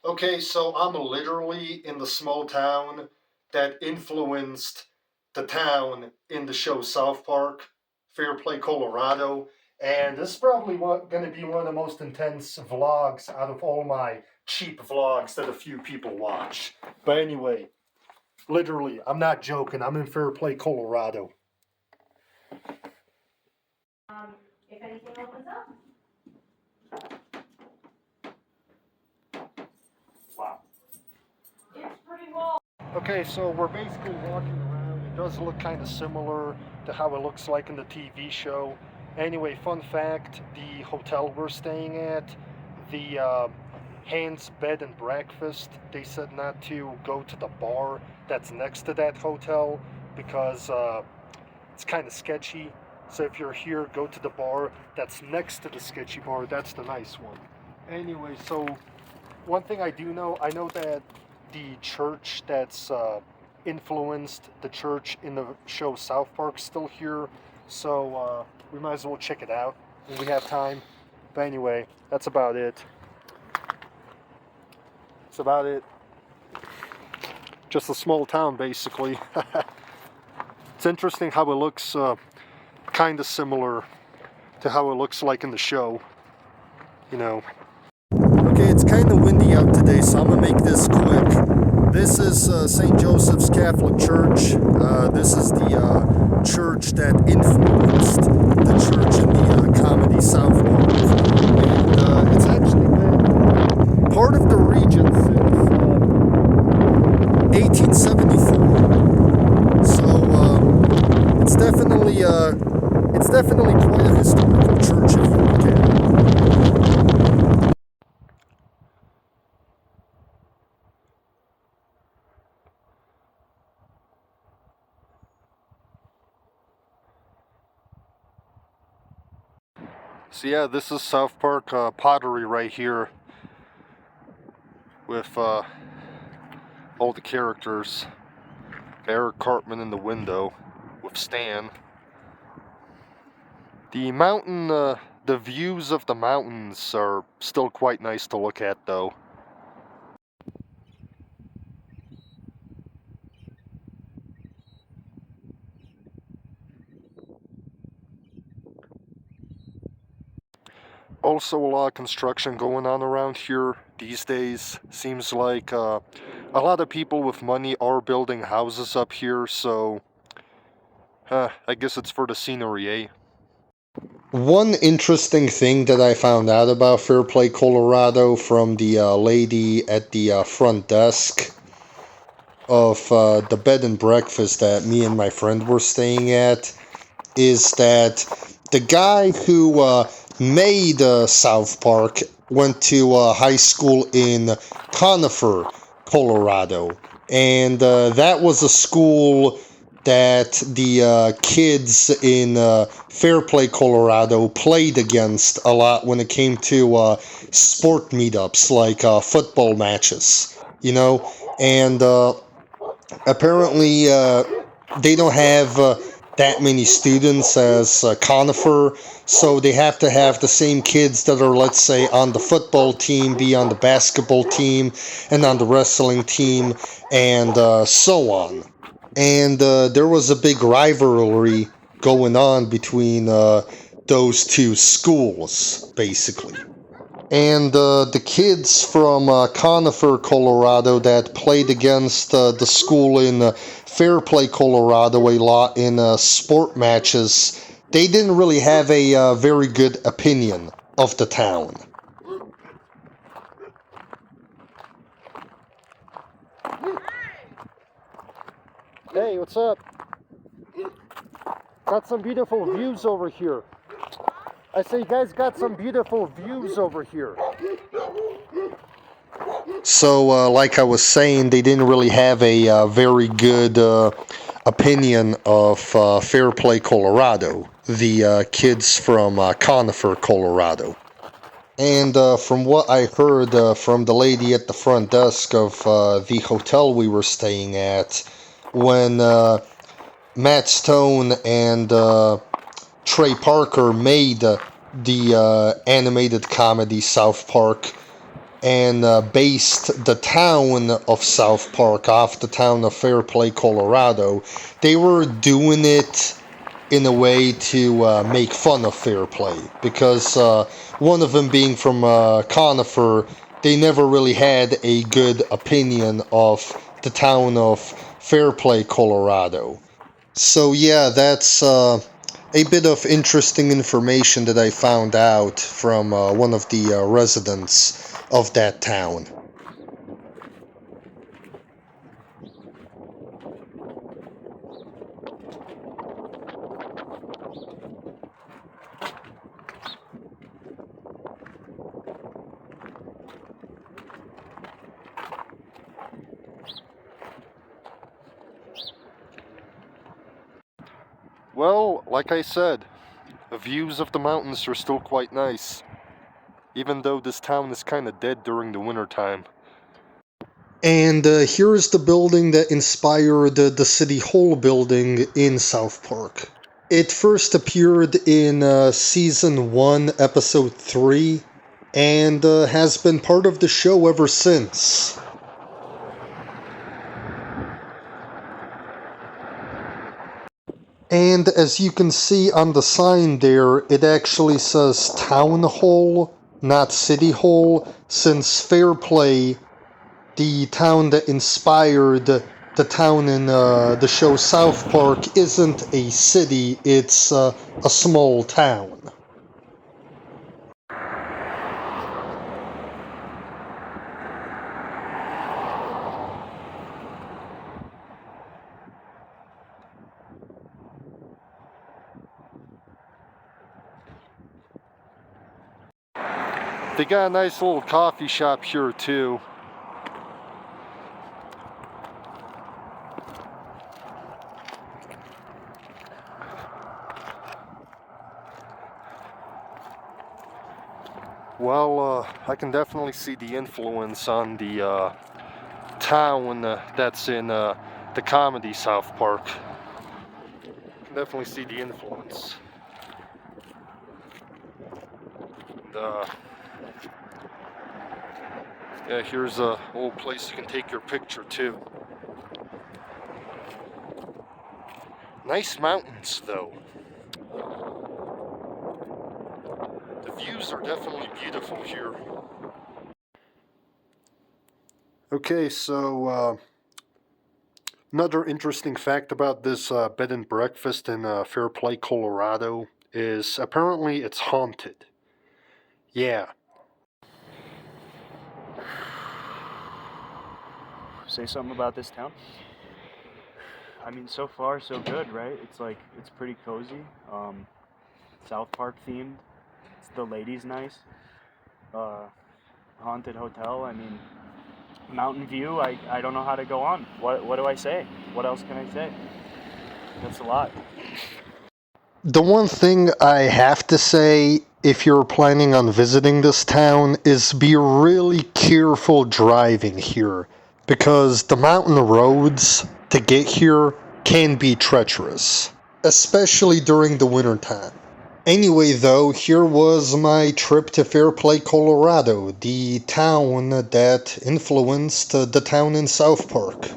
Okay, so I'm literally in the small town that influenced the town in the show South Park, Fairplay, Colorado. And this is probably going to be one of the most intense vlogs out of all my cheap vlogs that a few people watch. But anyway, literally, I'm not joking. I'm in Fairplay, Colorado. If anything opens up. Wow. It's pretty long. Okay, so we're basically walking around. It does look kind of similar to how it looks like in the TV show. Anyway, fun fact, the hotel we're staying at, the Hans Bed and Breakfast, they said not to go to the bar that's next to that hotel because it's kind of sketchy. So if you're here, go to the bar that's next to the sketchy bar. That's the nice one. Anyway, so one thing I do know, I know that the church that's influenced the church in the show South Park still here, so we might as well check it out when we have time. But anyway, that's about it. That's about it. Just a small town, basically. It's interesting how it looks kind of similar to how it looks like in the show, you know. Okay, it's kind of windy out today, so I'm going to make this quick. This is St. Joseph's Catholic Church. This is the church that influenced the church in the comedy South Park. And it's actually been part of the region since 1874. So it's definitely quite a historical church if you look at it. So yeah, this is South Park pottery right here with all the characters. Eric Cartman in the window with Stan. The mountain, the views of the mountains are still quite nice to look at though. Also a lot of construction going on around here these days. Seems like a lot of people with money are building houses up here, so I guess it's for the scenery, eh? One interesting thing that I found out about Fairplay, Colorado from the lady at the front desk of the bed and breakfast that me and my friend were staying at is that the guy who made South Park went to high school in Conifer, Colorado. And that was a school that the kids in Fairplay, Colorado played against a lot when it came to sport meetups like football matches, you know? And apparently they don't have that many students as Conifer, so they have to have the same kids that are, let's say, on the football team, be on the basketball team, and on the wrestling team, and so on. And there was a big rivalry going on between those two schools, basically. And the kids from Conifer, Colorado, that played against the school in Fairplay, Colorado, a lot in sport matches, they didn't really have a very good opinion of the town. Hey, what's up? Got some beautiful views over here. I say you guys got some beautiful views over here. So, like I was saying, they didn't really have a very good opinion of Fairplay, Colorado, the kids from Conifer, Colorado. And from what I heard from the lady at the front desk of the hotel we were staying at, when Matt Stone and Trey Parker made the animated comedy South Park, and based the town of South Park off the town of Fairplay, Colorado. They were doing it in a way to make fun of Fairplay, because one of them being from Conifer, they never really had a good opinion of the town of Fairplay, Colorado. So yeah, that's a bit of interesting information that I found out from one of the residents of that town. Well, like I said, the views of the mountains are still quite nice, even though this town is kind of dead during the wintertime. And here's the building that inspired the City Hall building in South Park. It first appeared in Season 1, Episode 3, and has been part of the show ever since. And as you can see on the sign there, it actually says Town Hall, not City Hall, since Fairplay, the town that inspired the town in the show South Park, isn't a city, it's a small town. They got a nice little coffee shop here too. Well, I can definitely see the influence on the town that's in the comedy South Park. Can definitely see the influence. And, yeah, here's a old place you can take your picture too. Nice mountains though. The views are definitely beautiful here. Okay, so another interesting fact about this bed and breakfast in Fairplay, Colorado is apparently it's haunted. Yeah. Say something about this town? I mean, so far so good, right? It's pretty cozy. South Park themed. The ladies nice. Haunted hotel. I mean, mountain view. I don't know how to go on. What do I say? What else can I say? That's a lot. The one thing I have to say, if you're planning on visiting this town, is be really careful driving here, because the mountain roads to get here can be treacherous, especially during the wintertime. Anyway, though, here was my trip to Fairplay, Colorado, the town that influenced the town in South Park.